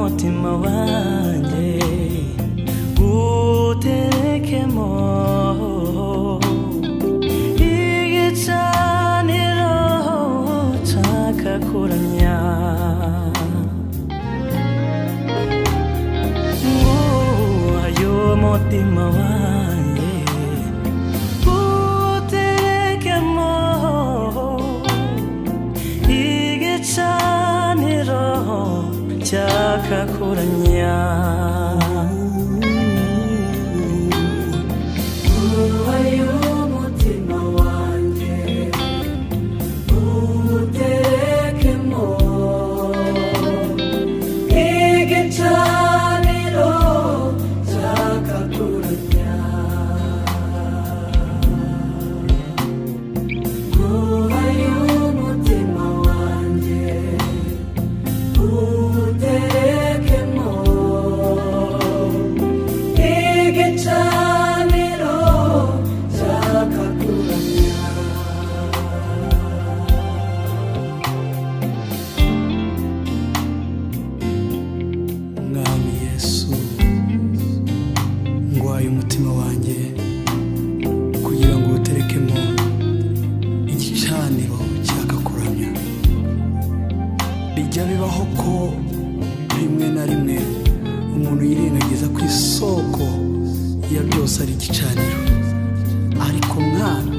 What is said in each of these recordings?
mutima wanjye guterekemo igicaniro cakakuramya nguhayo mutima wanjye guterekemo igicaniro cakakuramya nguhayo mutima wanjye uterekemo igicaniro cakakuramya nguhayo mutima wanjye uterekemo igicaniro cakakuramya mwami yesu ngwaye umutima wanjye kugira ngo uterekemo igicaniro cyakakuramya bijya bibaho ko rimwe na rimwe umuntu yirengagiza ku isoko ya byose ari igicaniro ariko mwami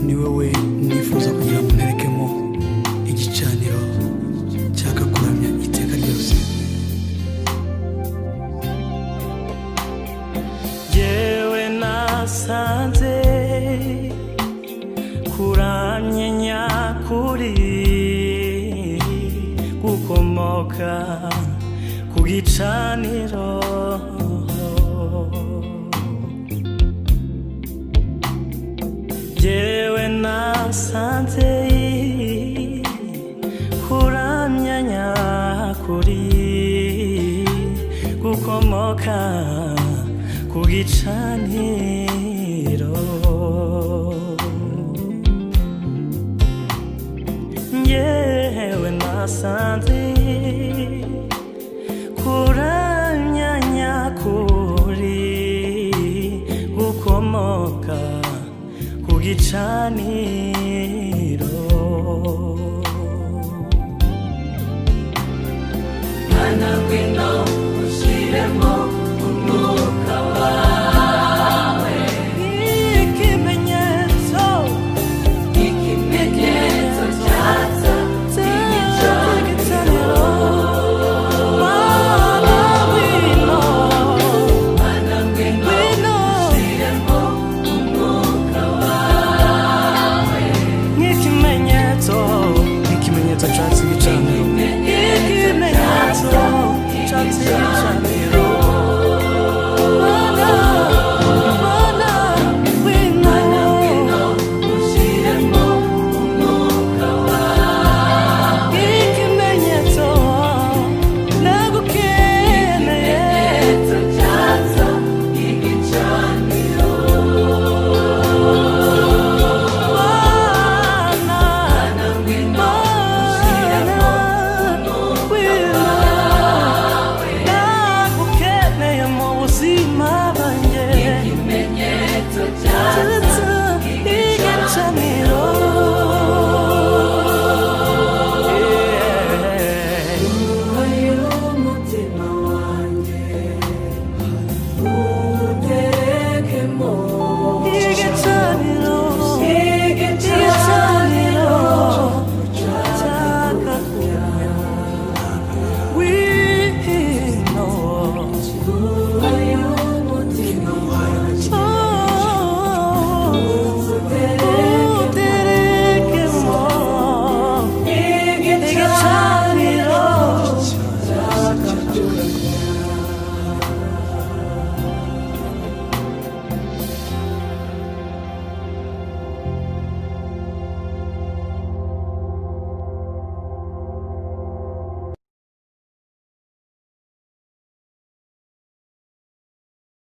ni wowe nifuza kugira ngo nterekemo igicaniro cyakakuramya iteka ryose yewe nasanze kuramye nyakuri gukomoka ku gicaniro yewe nasanze kuramya nyakuri gukomoka ku gicaniro yewe nasanze kuramya nyakuri gukomoka ku gicaniro Mana ngwino ushiremo umwuka wawe ikimenyetso cyatsa cy'igicaniro Mana ngwino Mana ngwino ushiremo umwuka wawe nk'ikimenyetso cyatsi